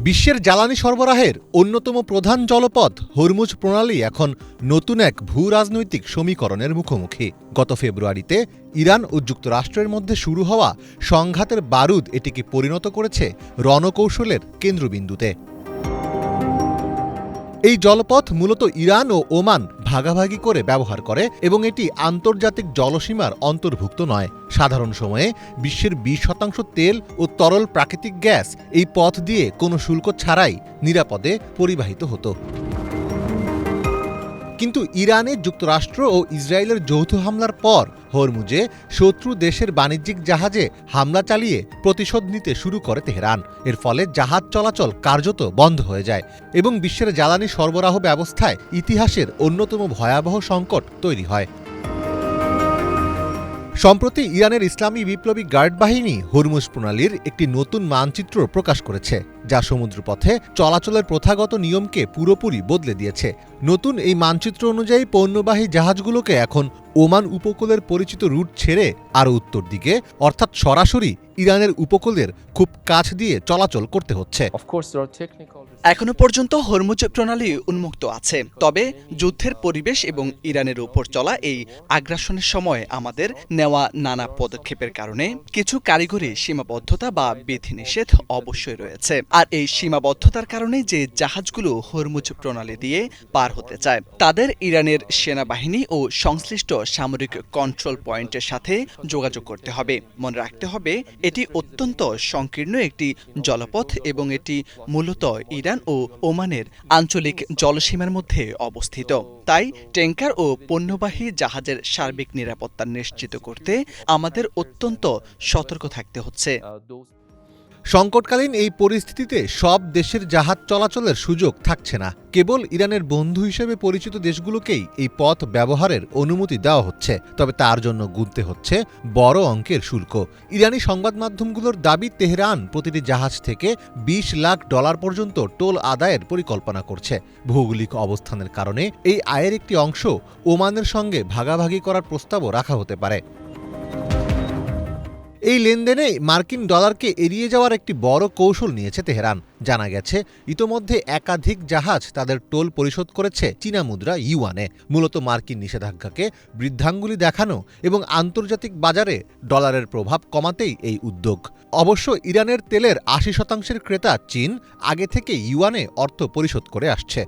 বিশ্বের জ্বালানি সরবরাহের অন্যতম প্রধান জলপথ হরমুজ প্রণালী এখন নতুন এক ভূ রাজনৈতিক সমীকরণের মুখোমুখি। গত ফেব্রুয়ারিতে ইরান ও যুক্তরাষ্ট্রের মধ্যে শুরু হওয়া সংঘাতের বারুদ এটিকে পরিণত করেছে রণকৌশলের কেন্দ্রবিন্দুতে। এই জলপথ মূলত ইরান ও ওমান ভাগাভাগি করে ব্যবহার করে এবং এটি আন্তর্জাতিক জলসীমার অন্তর্ভুক্ত নয়। সাধারণ সময়ে বিশ্বের 20% তেল ও তরল প্রাকৃতিক গ্যাস এই পথ দিয়ে কোনো শুল্ক ছাড়াই নিরাপদে পরিবাহিত হতো। কিন্তু ইরানে যুক্তরাষ্ট্র ও ইসরায়েলের যৌথ হামলার পর হরমুজে শত্রু দেশের বাণিজ্যিক জাহাজে হামলা চালিয়ে প্রতিশোধ নিতে শুরু করে তেহরান। এর ফলে জাহাজ চলাচল কার্যত বন্ধ হয়ে যায় এবং বিশ্বের জ্বালানি সরবরাহ ব্যবস্থায় ইতিহাসের অন্যতম ভয়াবহ সংকট তৈরি হয়। সম্প্রতি ইরানের ইসলামী বিপ্লবী গার্ড বাহিনী হরমুজ প্রণালীর একটি নতুন মানচিত্র প্রকাশ করেছে, যা সমুদ্রপথে চলাচলের প্রথাগত নিয়মকে পুরোপুরি বদলে দিয়েছে। নতুন এই মানচিত্র অনুযায়ী পণ্যবাহী জাহাজগুলোকে এখন ওমান উপকূলের পরিচিত রুট ছেড়ে আরও উত্তর দিকে, অর্থাৎ সরাসরি ইরানের উপকূলের খুব কাছ দিয়ে চলাচল করতে হচ্ছে। এখনো পর্যন্ত হরমুজ প্রণালী উন্মুক্ত আছে, তবে যুদ্ধের পরিবেশ এবং ইরানের উপর চলা এই আগ্রাসনের সময় আমাদের নেওয়া নানা পদক্ষেপের কারণে কিছু কারিগরি সীমাবদ্ধতা বা বিধিনিষেধ অবশ্যই রয়েছে। আর এই সীমাবদ্ধতার কারণে যে জাহাজগুলো হরমুজ প্রণালী দিয়ে পার হতে চায় তাদের ইরানের সেনাবাহিনী ও সংশ্লিষ্ট সামরিক কন্ট্রোল পয়েন্টের সাথে যোগাযোগ করতে হবে। মনে রাখতে হবে, এটি অত্যন্ত সংকীর্ণ একটি জলপথ এবং এটি মূলত ইরান ও ওমানের আঞ্চলিক জলসীমার মধ্যে অবস্থিত। তাই ট্যাঙ্কার ও পণ্যবাহী জাহাজের সার্বিক নিরাপত্তা নিশ্চিত করতে আমাদের অত্যন্ত সতর্ক থাকতে হচ্ছে। সংকটকালীন এই পরিস্থিতিতে সব দেশের জাহাজ চলাচলের সুযোগ থাকছে না। কেবল ইরানের বন্ধু হিসেবে পরিচিত দেশগুলোকেই এই পথ ব্যবহারের অনুমতি দেওয়া হচ্ছে, তবে তার জন্য গুনতে হচ্ছে বড় অঙ্কের শুল্ক। ইরানি সংবাদ মাধ্যমগুলোর দাবি, তেহরান প্রতিটি জাহাজ থেকে $20 লাখ পর্যন্ত টোল আদায়ের পরিকল্পনা করছে। ভৌগোলিক অবস্থানের কারণে এই আয়ের একটি অংশ ওমানের সঙ্গে ভাগাভাগি করার প্রস্তাবও রাখা হতে পারে। এই লেনদেনে মার্কিন ডলারকে এড়িয়ে যাওয়ার একটি বড় কৌশল নিয়েছে তেহরান। জানা গেছে, ইতোমধ্যে একাধিক জাহাজ তাদের টোল পরিশোধ করেছে চীনা মুদ্রা ইউয়ানে। মূলত মার্কিন নিষেধাজ্ঞাকে বৃদ্ধাঙ্গুলি দেখানো এবং আন্তর্জাতিক বাজারে ডলারের প্রভাব কমাতেই এই উদ্যোগ। অবশ্য ইরানের তেলের 80% ক্রেতা চীন আগে থেকে ইউয়ানে অর্থ পরিশোধ করে আসছে।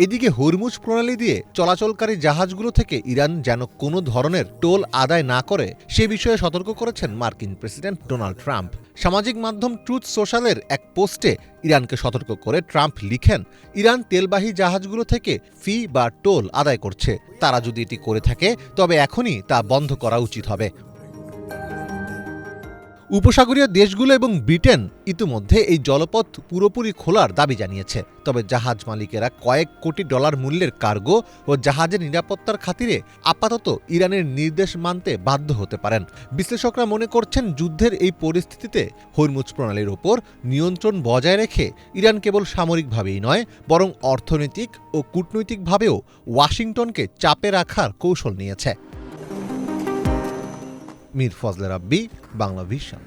এদিকে হরমুজ প্রণালী দিয়ে চলাচলকারী জাহাজগুলো থেকে ইরান যেন কোনো ধরনের টোল আদায় না করে সে বিষয়ে সতর্ক করেছেন মার্কিন প্রেসিডেন্ট ডোনাল্ড ট্রাম্প। সামাজিক মাধ্যম ট্রুথ সোশ্যালের এক পোস্টে ইরানকে সতর্ক করে ট্রাম্প লিখেন, ইরান তেলবাহী জাহাজগুলো থেকে ফি বা টোল আদায় করছে। তারা যদি এটি করে থাকে তবে এখনই তা বন্ধ করা উচিত হবে। উপসাগরীয় দেশগুলো এবং ব্রিটেন ইতিমধ্যে এই জলপথ পুরোপুরি খোলার দাবি জানিয়েছে, তবে জাহাজ মালিকেরা কয়েক কোটি ডলার মূল্যের কার্গো ও জাহাজের নিরাপত্তার খাতিরে আপাতত ইরানের নির্দেশ মানতে বাধ্য হতে পারেন। বিশ্লেষকরা মনে করছেন, যুদ্ধের এই পরিস্থিতিতে হরমুজ প্রণালীর ওপর নিয়ন্ত্রণ বজায় রেখে ইরান কেবল সামরিকভাবেই নয়, বরং অর্থনৈতিক ও কূটনৈতিকভাবেও ওয়াশিংটনকে চাপে রাখার কৌশল নিয়েছে। মীর ফজলে রাব্বি, বাংলা ভিশন।